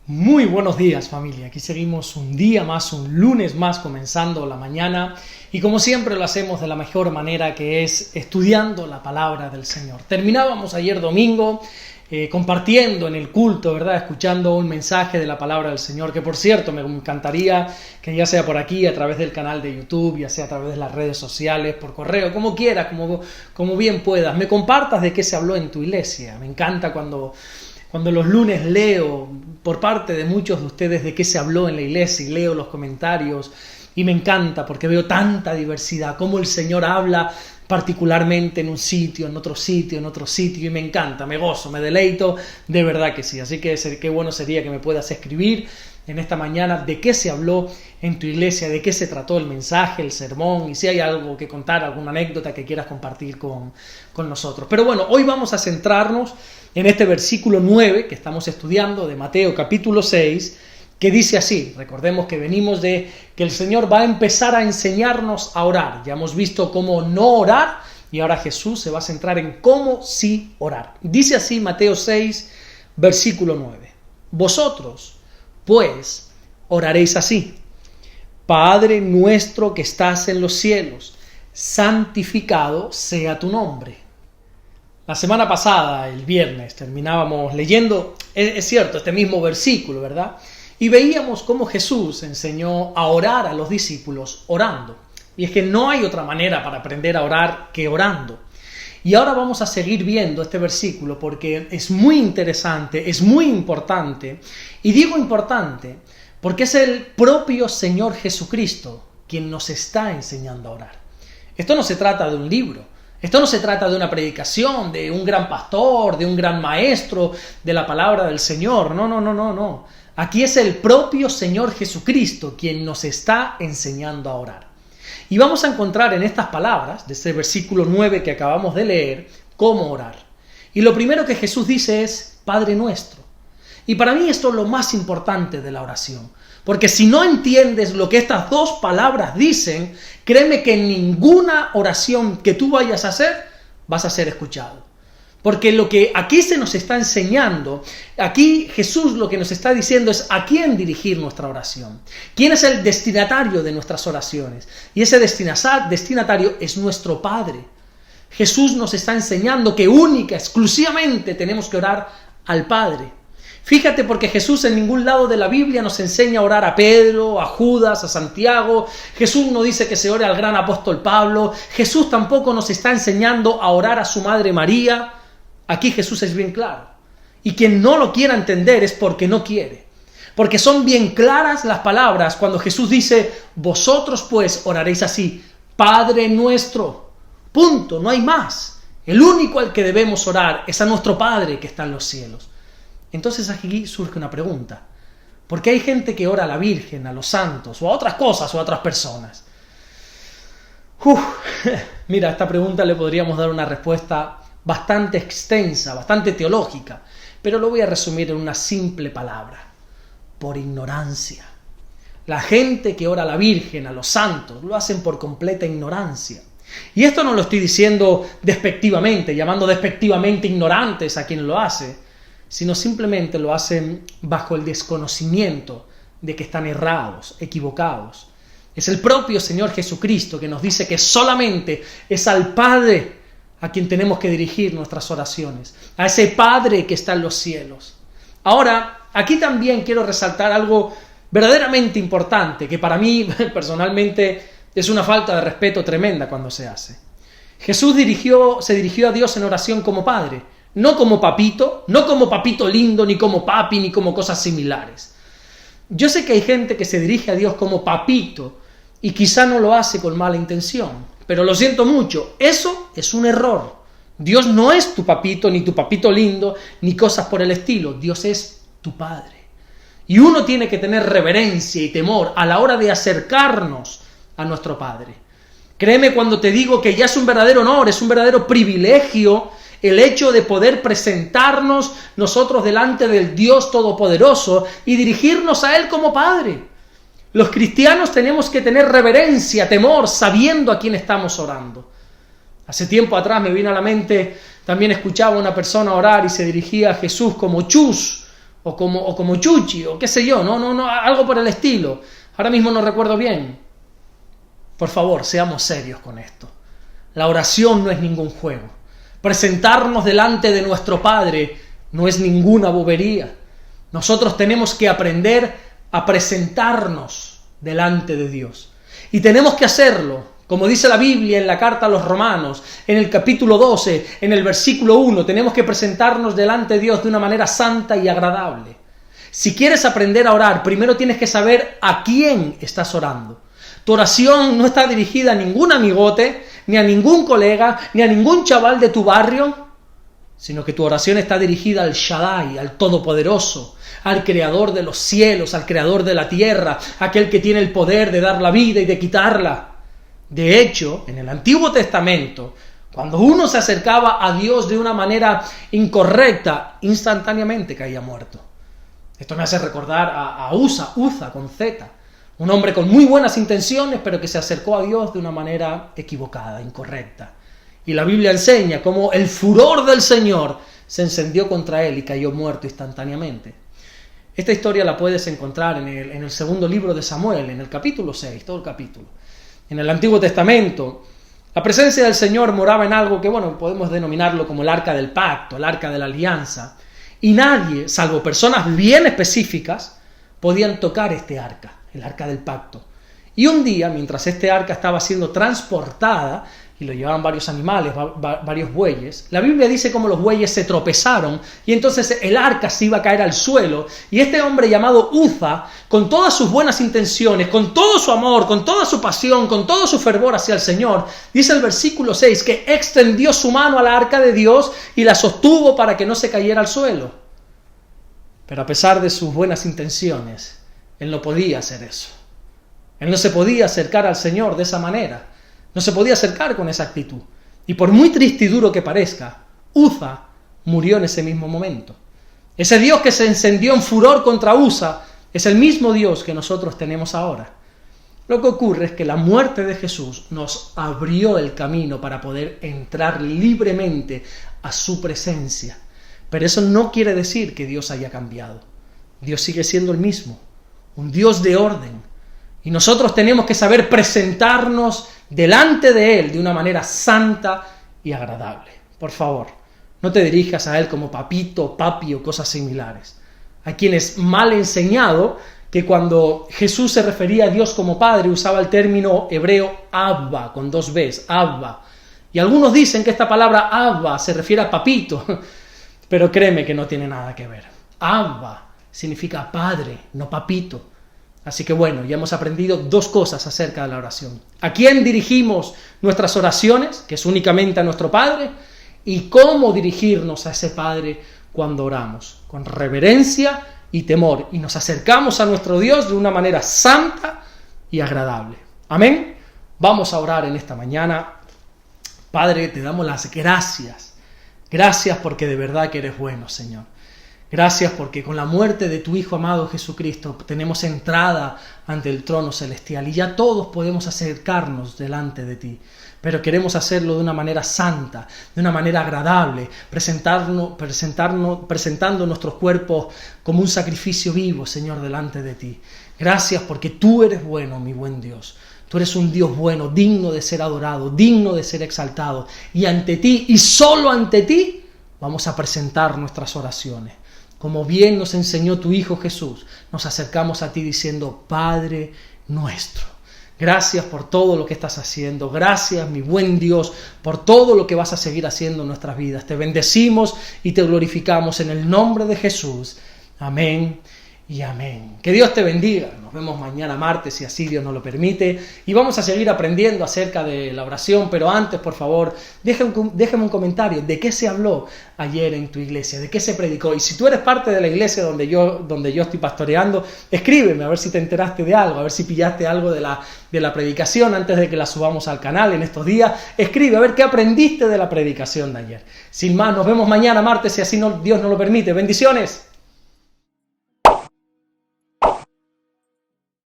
Muy buenos días, familia. Aquí seguimos un día más, un lunes más, comenzando la mañana, y como siempre lo hacemos de la mejor manera, que es estudiando la palabra del Señor. Terminábamos ayer domingo compartiendo en el culto, ¿verdad? Escuchando un mensaje de la palabra del Señor, que por cierto me encantaría que ya sea por aquí, a través del canal de YouTube, ya sea a través de las redes sociales, por correo, como quieras, como bien puedas, me compartas de qué se habló en tu iglesia. Me encanta cuando los lunes leo por parte de muchos de ustedes de qué se habló en la iglesia y leo los comentarios, y me encanta porque veo tanta diversidad, cómo el Señor habla particularmente en un sitio, en otro sitio, y me encanta, me gozo, me deleito, de verdad que sí. Así que qué bueno sería que me puedas escribir en esta mañana de qué se habló en tu iglesia, de qué se trató el mensaje, el sermón, y si hay algo que contar, alguna anécdota que quieras compartir con nosotros. Pero bueno, hoy vamos a centrarnos en este versículo 9 que estamos estudiando de Mateo capítulo 6, que dice así. Recordemos que venimos de que el Señor va a empezar a enseñarnos a orar. Ya hemos visto cómo no orar, y ahora Jesús se va a centrar en cómo sí orar. Dice así Mateo 6, versículo 9. Vosotros, pues, oraréis así: Padre nuestro que estás en los cielos, santificado sea tu nombre. La semana pasada, el viernes, terminábamos leyendo, es cierto, este mismo versículo, ¿verdad? Y veíamos cómo Jesús enseñó a orar a los discípulos orando. Y es que no hay otra manera para aprender a orar que orando. Y ahora vamos a seguir viendo este versículo porque es muy interesante, es muy importante. Y digo importante porque es el propio Señor Jesucristo quien nos está enseñando a orar. Esto no se trata de un libro. Esto no se trata de una predicación, de un gran pastor, de un gran maestro de la palabra del Señor. No. Aquí es el propio Señor Jesucristo quien nos está enseñando a orar. Y vamos a encontrar en estas palabras, de este versículo 9 que acabamos de leer, cómo orar. Y lo primero que Jesús dice es Padre nuestro. Y para mí esto es lo más importante de la oración. Porque si no entiendes lo que estas dos palabras dicen, créeme que en ninguna oración que tú vayas a hacer, vas a ser escuchado. Porque lo que aquí se nos está enseñando, aquí Jesús lo que nos está diciendo es a quién dirigir nuestra oración. ¿Quién es el destinatario de nuestras oraciones? Y ese destinatario es nuestro Padre. Jesús nos está enseñando que exclusivamente tenemos que orar al Padre. Fíjate, porque Jesús en ningún lado de la Biblia nos enseña a orar a Pedro, a Judas, a Santiago. Jesús no dice que se ore al gran apóstol Pablo. Jesús tampoco nos está enseñando a orar a su madre María. Aquí Jesús es bien claro. Y quien no lo quiera entender es porque no quiere. Porque son bien claras las palabras cuando Jesús dice: vosotros pues oraréis así: Padre nuestro. Punto, no hay más. El único al que debemos orar es a nuestro Padre que está en los cielos. Entonces aquí surge una pregunta. ¿Por qué hay gente que ora a la Virgen, a los santos, o a otras cosas, o a otras personas? Mira, a esta pregunta le podríamos dar una respuesta bastante extensa, bastante teológica, pero lo voy a resumir en una simple palabra: por ignorancia. La gente que ora a la Virgen, a los santos, lo hacen por completa ignorancia. Y esto no lo estoy diciendo despectivamente, llamando despectivamente ignorantes a quien lo hace, sino simplemente lo hacen bajo el desconocimiento de que están errados, equivocados. Es el propio Señor Jesucristo que nos dice que solamente es al Padre a quien tenemos que dirigir nuestras oraciones, a ese Padre que está en los cielos. Ahora, aquí también quiero resaltar algo verdaderamente importante, que para mí personalmente es una falta de respeto tremenda cuando se hace. Jesús se dirigió a Dios en oración como Padre, no como papito lindo, ni como papi, ni como cosas similares. Yo sé que hay gente que se dirige a Dios como papito y quizá no lo hace con mala intención, pero lo siento mucho, eso es un error. Dios no es tu papito, ni tu papito lindo, ni cosas por el estilo. Dios es tu Padre. Y uno tiene que tener reverencia y temor a la hora de acercarnos a nuestro Padre. Créeme cuando te digo que ya es un verdadero honor, es un verdadero privilegio el hecho de poder presentarnos nosotros delante del Dios Todopoderoso y dirigirnos a Él como Padre. Los cristianos tenemos que tener reverencia, temor, sabiendo a quién estamos orando. Hace tiempo atrás me vino a la mente, también escuchaba a una persona orar y se dirigía a Jesús como chus, o como Chuchi, o qué sé yo, no, algo por el estilo. Ahora mismo no recuerdo bien. Por favor, seamos serios con esto. La oración no es ningún juego. Presentarnos delante de nuestro Padre no es ninguna bobería. Nosotros tenemos que aprender a presentarnos delante de Dios. Y tenemos que hacerlo, como dice la Biblia en la carta a los Romanos, en el capítulo 12, en el versículo 1, tenemos que presentarnos delante de Dios de una manera santa y agradable. Si quieres aprender a orar, primero tienes que saber a quién estás orando. Tu oración no está dirigida a ningún amigote, ni a ningún colega, ni a ningún chaval de tu barrio, sino que tu oración está dirigida al Shaddai, al Todopoderoso, al Creador de los cielos, al Creador de la tierra, aquel que tiene el poder de dar la vida y de quitarla. De hecho, en el Antiguo Testamento, cuando uno se acercaba a Dios de una manera incorrecta, instantáneamente caía muerto. Esto me hace recordar a Uza con Z, un hombre con muy buenas intenciones, pero que se acercó a Dios de una manera equivocada, incorrecta. Y la Biblia enseña cómo el furor del Señor se encendió contra él y cayó muerto instantáneamente. Esta historia la puedes encontrar en el segundo libro de Samuel, en el capítulo 6, todo el capítulo. En el Antiguo Testamento, la presencia del Señor moraba en algo que, podemos denominarlo como el arca del pacto, el arca de la alianza. Y nadie, salvo personas bien específicas, podían tocar este arca, el arca del pacto. Y un día, mientras este arca estaba siendo transportada, y lo llevaban varios animales, varios bueyes, la Biblia dice cómo los bueyes se tropezaron y entonces el arca se iba a caer al suelo y este hombre llamado Uza, con todas sus buenas intenciones, con todo su amor, con toda su pasión, con todo su fervor hacia el Señor, dice el versículo 6 que extendió su mano a la arca de Dios y la sostuvo para que no se cayera al suelo. Pero a pesar de sus buenas intenciones, él no podía hacer eso. Él no se podía acercar al Señor de esa manera. No se podía acercar con esa actitud. Y por muy triste y duro que parezca, Uza murió en ese mismo momento. Ese Dios que se encendió en furor contra Uza es el mismo Dios que nosotros tenemos ahora. Lo que ocurre es que la muerte de Jesús nos abrió el camino para poder entrar libremente a su presencia. Pero eso no quiere decir que Dios haya cambiado. Dios sigue siendo el mismo, un Dios de orden. Y nosotros tenemos que saber presentarnos delante de Él de una manera santa y agradable. Por favor, no te dirijas a Él como papito, papi o cosas similares. Hay quienes mal enseñado que cuando Jesús se refería a Dios como Padre usaba el término hebreo Abba, con dos Bs, Abba. Y algunos dicen que esta palabra Abba se refiere a papito, pero créeme que no tiene nada que ver. Abba significa padre, no papito. Así que ya hemos aprendido dos cosas acerca de la oración. ¿A quién dirigimos nuestras oraciones? Que es únicamente a nuestro Padre. Y cómo dirigirnos a ese Padre cuando oramos. Con reverencia y temor. Y nos acercamos a nuestro Dios de una manera santa y agradable. Amén. Vamos a orar en esta mañana. Padre, te damos las gracias. Gracias porque de verdad que eres bueno, Señor. Gracias porque con la muerte de tu Hijo amado Jesucristo tenemos entrada ante el trono celestial y ya todos podemos acercarnos delante de ti. Pero queremos hacerlo de una manera santa, de una manera agradable, presentando nuestros cuerpos como un sacrificio vivo, Señor, delante de ti. Gracias porque tú eres bueno, mi buen Dios. Tú eres un Dios bueno, digno de ser adorado, digno de ser exaltado. Y ante ti, y solo ante ti, vamos a presentar nuestras oraciones. Como bien nos enseñó tu Hijo Jesús, nos acercamos a ti diciendo, Padre nuestro. Gracias por todo lo que estás haciendo. Gracias, mi buen Dios, por todo lo que vas a seguir haciendo en nuestras vidas. Te bendecimos y te glorificamos en el nombre de Jesús. Amén y amén. Que Dios te bendiga. Nos vemos mañana martes, si así Dios nos lo permite. Y vamos a seguir aprendiendo acerca de la oración. Pero antes, por favor, déjame un comentario. ¿De qué se habló ayer en tu iglesia? ¿De qué se predicó? Y si tú eres parte de la iglesia donde yo estoy pastoreando, escríbeme a ver si te enteraste de algo, a ver si pillaste algo de la predicación antes de que la subamos al canal en estos días. Escribe a ver qué aprendiste de la predicación de ayer. Sin más, nos vemos mañana martes, si así Dios nos lo permite. Bendiciones.